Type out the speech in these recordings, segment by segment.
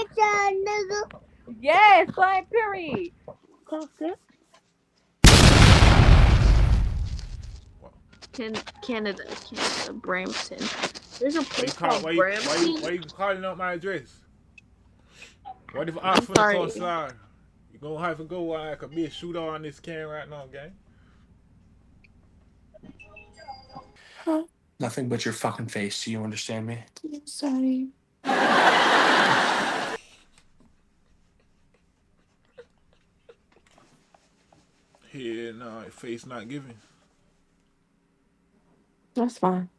nigga. Yes, son, period. Canada, Brampton. There's a place called Brampton. Why you calling up my address? What if I I'm finna sorry. come slide? You gonna have to go while I could be a shooter on this can right now, gang. Nothing but your fucking face. Do you understand me? I'm sorry. Yeah, no, face not giving. That's fine.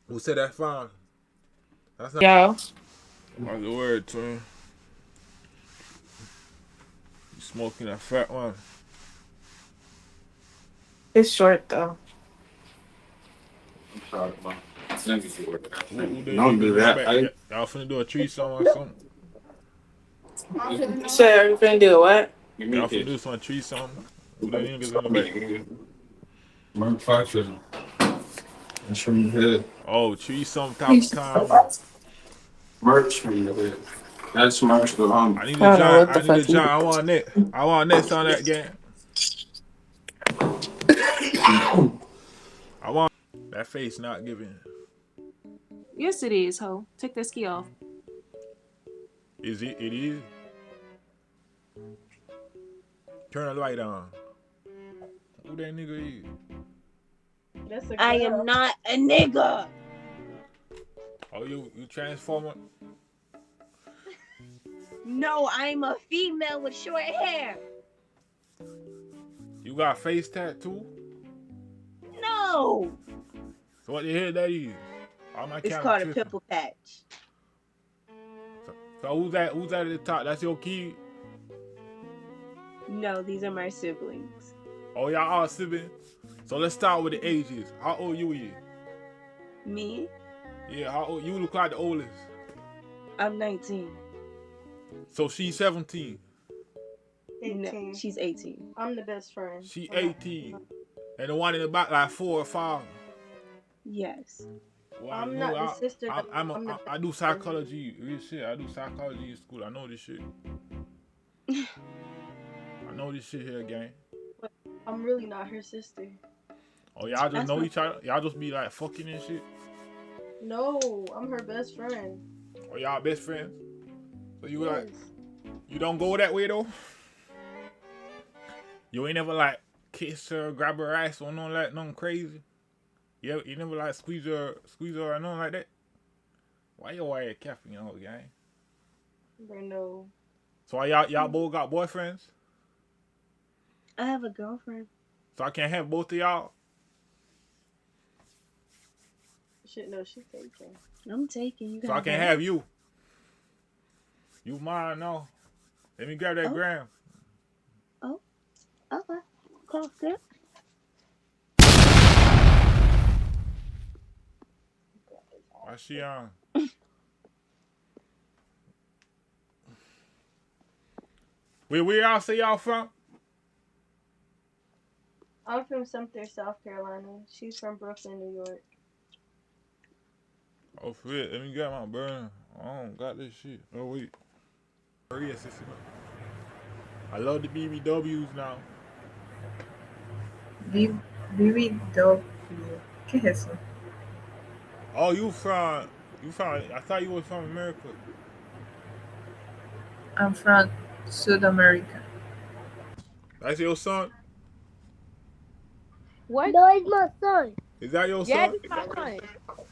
Who said that fine? That's not Yo. my word, twin. You smoking that fat one. It's short though. Don't do that. Y'all finna do a tree song or something? So you finna do what? Y'all finna do some tree song? Who the niggas in the back? Mark Foster. That's from the head. Oh, tree song top time. Merch from the head. That's March go home. I need I a don't know giant. what the fuck you. I want that. I want next on that game. I want that face not giving. Yes, it is, ho. Take that ski off. Is it? It is. Turn the light on. Who that nigga is? I am not a nigga. Oh, you transformer? No, I'm a female with short hair. You got face tattoo? No. So what the hell that is? It's called a pimple patch. So who's that? Who's that at the top? That's your kid? No, these are my siblings. Oh, y'all all siblings? So let's start with the ages. How old you is? Me? Yeah, how old? You look like the oldest. I'm 19. So she's 17. 18. No, she's 18. I'm the best friend. She 18. And the one in the back like 4 or 5. Yes. Well, I'm not the sister. I do psychology. Real shit. I do psychology in school. I know this shit. I know this shit here, gang. I'm really not her sister. Oh, y'all just know each other? Y'all just be like fucking and shit? No, I'm her best friend. Oh, y'all best friends? So you Yes. like, you don't go that way though? You ain't never like kiss her, grab her ass or nothing like nothing crazy? You never like squeeze her or nothing like that? Why your ass capping out, gang? Bro, no. So y'all both got boyfriends? I have a girlfriend. So I can't have both of y'all? Shit, no, she's taken. I'm taking you. So I can't have you? You mine now. Let me grab that gram. Oh, okay. Close it. Why she on? Where y'all say y'all from? I'm from Sumter, South Carolina. She's from Brooklyn, New York. Oh, for real. Let me get my burner. I don't got this shit. Oh, wait. I love the BBWs now. BBW. ¿Qué es eso? Oh, you from, I thought you was from America. I'm from South America. That's your son? What? No, it's my son. Is that your Yeah, son? this is my son.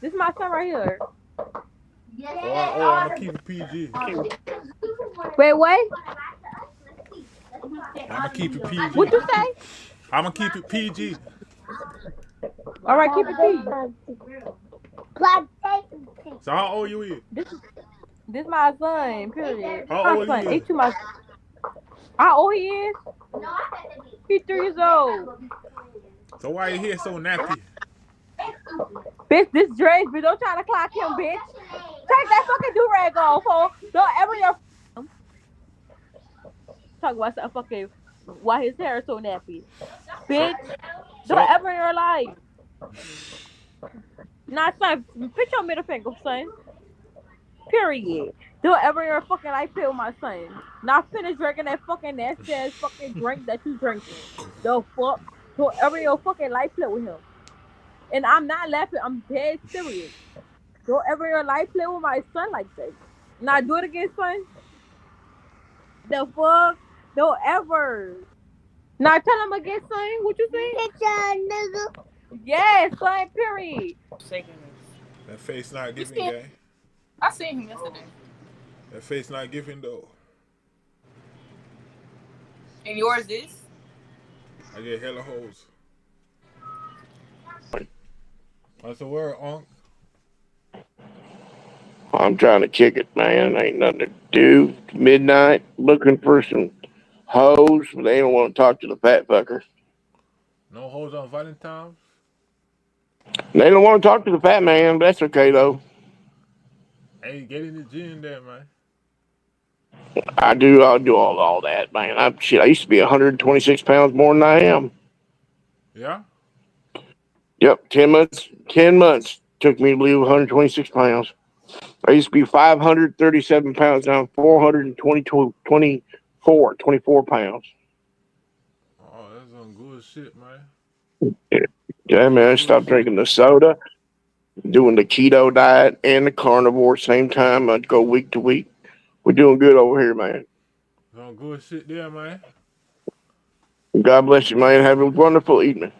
This is my son right here. Oh, I'm going to keep it PG. Wait, what? I'm going to keep it PG. What you say? I'm going to keep it PG. All right, keep it P. So how old you is? This my son. Period. How old my son. he is? How old he is? He's 3 years old. So why you here so nappy? Bitch, this dress, bitch. Don't try to clock him, bitch. Take that fucking do-rag off, ho. Don't ever talk about something fucking why his hair is so nappy. Bitch. Do it So ever in your life. Nah, son, put your middle finger, son. Period. Do it ever in your fucking life play with my son. Not finish drinking that fucking nasty ass fucking drink that you drinking. The fuck? Do it ever in your fucking life play with him. And I'm not laughing, I'm dead serious. Do it ever in your life play with my son like this. Now do it again, son. The fuck? Don't ever. Now tell him again, son. What you say? Yes, son, period. Shaking that face not You giving, see- guy. I seen him yesterday. That face not giving though. And yours is? I get hella hoes. What's the word, Unc? I'm trying to kick it, man. Ain't nothing to do. Midnight, looking for some hoes. They don't want to talk to the fat fucker. No hoes on Valentine's? They don't want to talk to the fat man, but that's okay, though. Hey, get in the gym there, man. I'll do all that, man. I used to be 126 pounds more than I am. Yeah? Yep, 10 months took me to lose 126 pounds. I used to be 537 pounds, now I'm 24 pounds. Oh, that's some good shit, man. Yeah, man, I stopped drinking the soda, doing the keto diet and the carnivore same time. I'd go week to week. We're doing good over here, man. Some good shit there, man. God bless you, man. Have a wonderful evening.